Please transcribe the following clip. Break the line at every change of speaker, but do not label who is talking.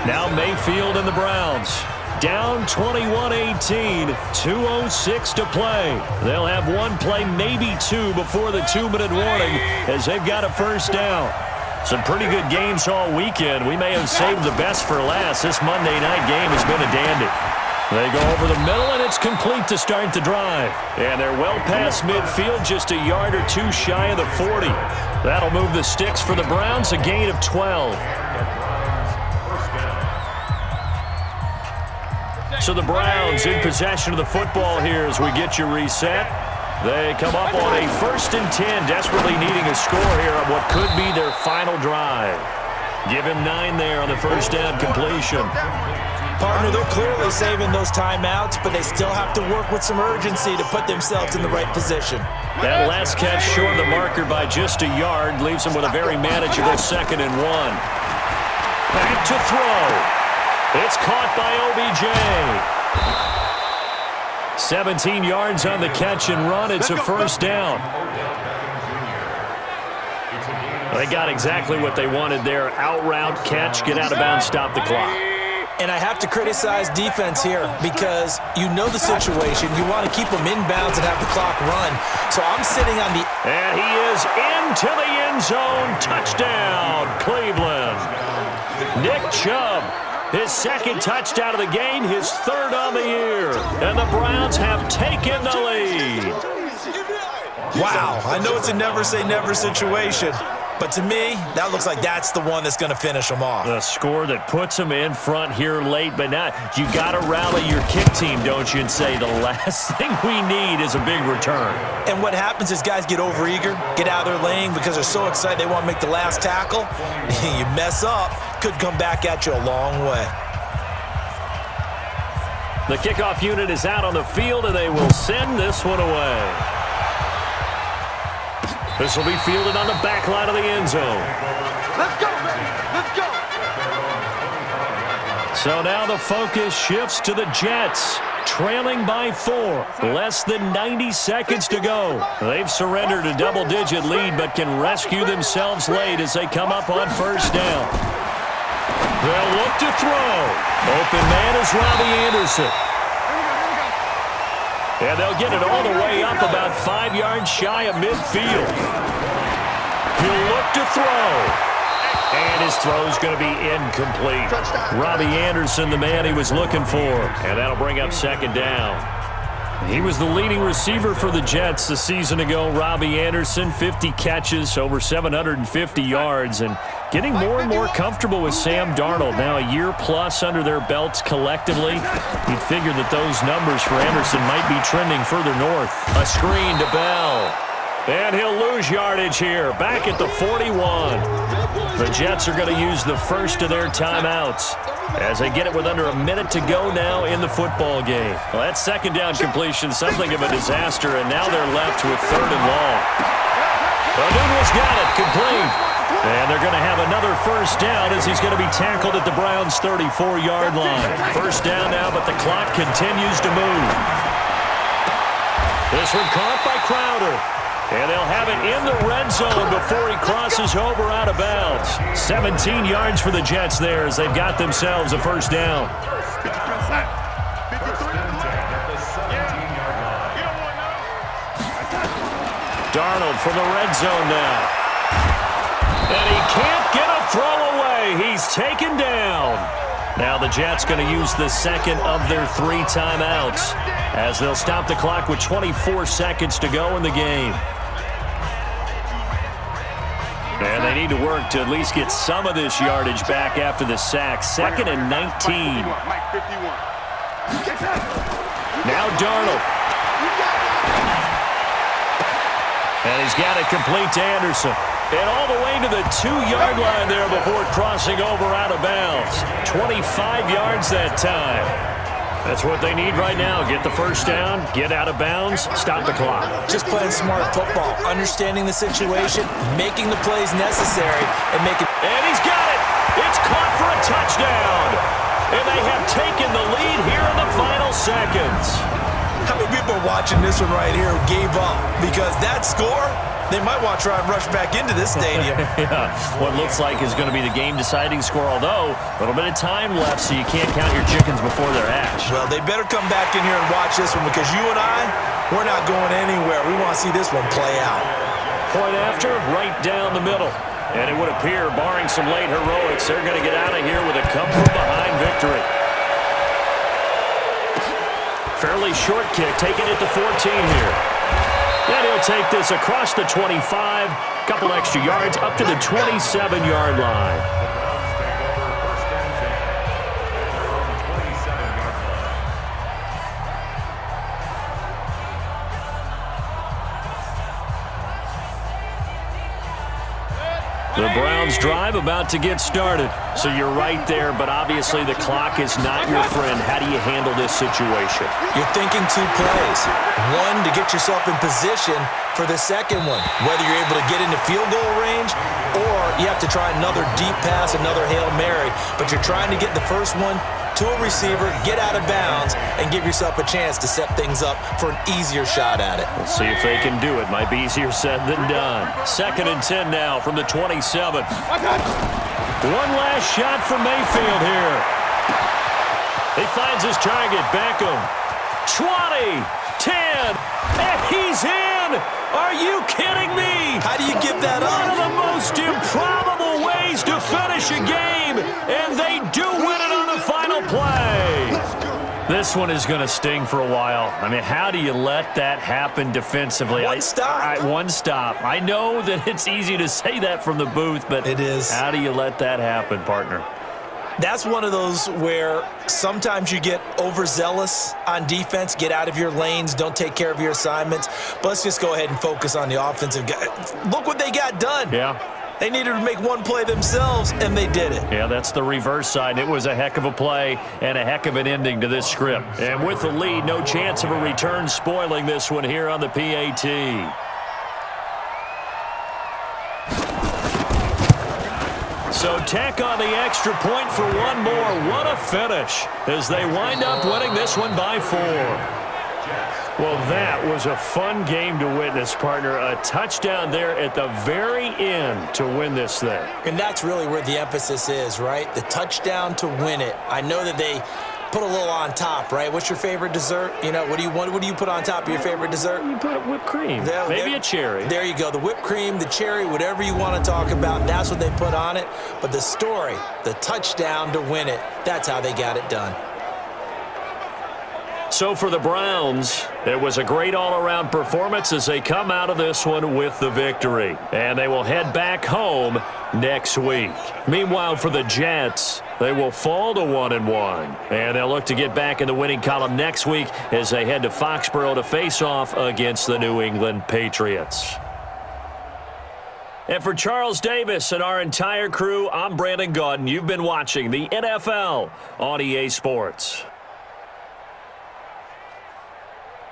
Now Mayfield and the Browns. Down 21-18, 2:06 to play. They'll have one play, maybe two, before the 2-minute warning as they've got a first down. Some pretty good games all weekend. We may have saved the best for last. This Monday night game has been a dandy. They go over the middle, and it's complete to start the drive. And they're well past midfield, just a yard or two shy of the 40. That'll move the sticks for the Browns, a gain of 12. So the Browns in possession of the football here as we get you reset. They come up on a 1st and 10, desperately needing a score here on what could be their final drive. Give him 9 there on the first down completion.
Partner, they're clearly saving those timeouts, but they still have to work with some urgency to put themselves in the right position.
That last catch short of the marker by just a yard leaves them with a very manageable 2nd and 1. Back to throw. It's caught by OBJ. 17 yards on the catch and run. It's a first down. They got exactly what they wanted there. Out route, catch, get out of bounds, stop the clock.
And I have to criticize defense here because you know the situation. You want to keep them inbounds and have the clock run. So I'm sitting on the...
And he is into the end zone. Touchdown, Cleveland. Nick Chubb. His 2nd touchdown of the game, his 3rd on the year. And the Browns have taken the lead.
Wow, I know it's a never-say-never situation, but to me, that looks like that's the one that's going to finish them off.
The score that puts them in front here late, but now you got to rally your kick team, don't you, and say the last thing we need is a big return.
And what happens is guys get overeager, get out of their lane because they're so excited they want to make the last tackle. You mess up, could come back at you a long way.
The kickoff unit is out on the field, and they will send this one away. This will be fielded on the back line of the end zone.
Let's go, baby. Let's go.
So now the focus shifts to the Jets, trailing by 4. Less than 90 seconds to go. They've surrendered a double-digit lead, but can rescue themselves late as they come up on first down. They'll look to throw. Open man is Robbie Anderson. And they'll get it all the way up about 5 yards shy of midfield. He'll look to throw. And his throw's going to be incomplete. Robbie Anderson, the man he was looking for. And that'll bring up 2nd down. He was the leading receiver for the Jets a season ago. Robbie Anderson, 50 catches, over 750 yards, and getting more and more comfortable with Sam Darnold. Now a year plus under their belts collectively. You'd figure that those numbers for Anderson might be trending further north. A screen to Bell. And he'll lose yardage here, back at the 41. The Jets are going to use the first of their timeouts as they get it with under a minute to go now in the football game. Well, that 2nd down completion, something of a disaster, and now they're left with 3rd and long. O'Neill's got it, complete. And they're going to have another first down as he's going to be tackled at the Browns' 34-yard line. First down now, but the clock continues to move. This one caught by Crowder. And they'll have it in the red zone before he crosses over out of bounds. 17 yards for the Jets there as they've got themselves a first down. Darnold from the red zone now. And he can't get a throw away. He's taken down. Now the Jets going to use the 2nd of their 3 timeouts as they'll stop the clock with 24 seconds to go in the game. And they need to work to at least get some of this yardage back after the sack. 2nd and 19. Now Darnold. And he's got it complete to Anderson. And all the way to the 2-yard line there before crossing over out of bounds. 25 yards that time. That's what they need right now. Get the first down, get out of bounds, stop the clock.
Just playing smart football, understanding the situation, making the plays necessary, and making...
And he's got it! It's caught for a touchdown! And they have taken the lead here in the final seconds.
How many people are watching this one right here who gave up? Because that score, They might want to try and rush back into this stadium.
Yeah, what looks like is going to be the game-deciding score, although a little bit of time left, so you can't count your chickens before they're hatched.
Well, they better come back in here and watch this one, because you and I, we're not going anywhere. We want to see this one play out.
Point after, right down the middle. And it would appear, barring some late heroics, they're going to get out of here with a come-from-behind victory. Fairly short kick, taking it to 14 here. And he'll take this across the 25, couple extra yards, up to the 27-yard line. The Browns drive about to get started. So you're right there, but obviously the clock is not your friend. How do you handle this situation?
You're thinking two plays. One, to get yourself in position for the second one, whether you're able to get into field goal range or you have to try another deep pass, another Hail Mary. But you're trying to get the first one to a receiver, get out of bounds, and give yourself a chance to set things up for an easier shot at it.
We'll see if they can do it. Might be easier said than done. 2nd and 10 now from the 27. One last shot for Mayfield here. He finds his target, Beckham. 20, 10, and he's in! Are you kidding me?
How do you give that up?
One of the most improbable ways to finish a game, and they do win it on the final play. This one is going to sting for a while. I mean, how do you let that happen defensively?
One stop.
One stop. I know that it's easy to say that from the booth, but
it is.
How do you let that happen, partner?
That's one of those where sometimes you get overzealous on defense, get out of your lanes, don't take care of your assignments. But let's just go ahead and focus on the offensive guy. Look what they got done.
Yeah.
They needed to make one play themselves, and they did it.
Yeah, that's the reverse side. It was a heck of a play and a heck of an ending to this script. And with the lead, no chance of a return spoiling this one here on the PAT. So tack on the extra point for one more. What a finish as they wind up winning this one by 4. Well, that was a fun game to witness, partner. A touchdown there at the very end to win this thing.
And that's really where the emphasis is, right? The touchdown to win it. I know that they put a little on top, right? What's your favorite dessert? You know, what do you put on top of your favorite dessert?
You put whipped cream. Maybe a cherry.
There you go. The whipped cream, the cherry, whatever you want to talk about, that's what they put on it. But the story, the touchdown to win it, that's how they got it done.
So for the Browns, it was a great all-around performance as they come out of this one with the victory. And they will head back home next week. Meanwhile, for the Jets, they will fall to 1-1. And they'll look to get back in the winning column next week as they head to Foxborough to face off against the New England Patriots. And for Charles Davis and our entire crew, I'm Brandon Gaudin. You've been watching the NFL on EA Sports.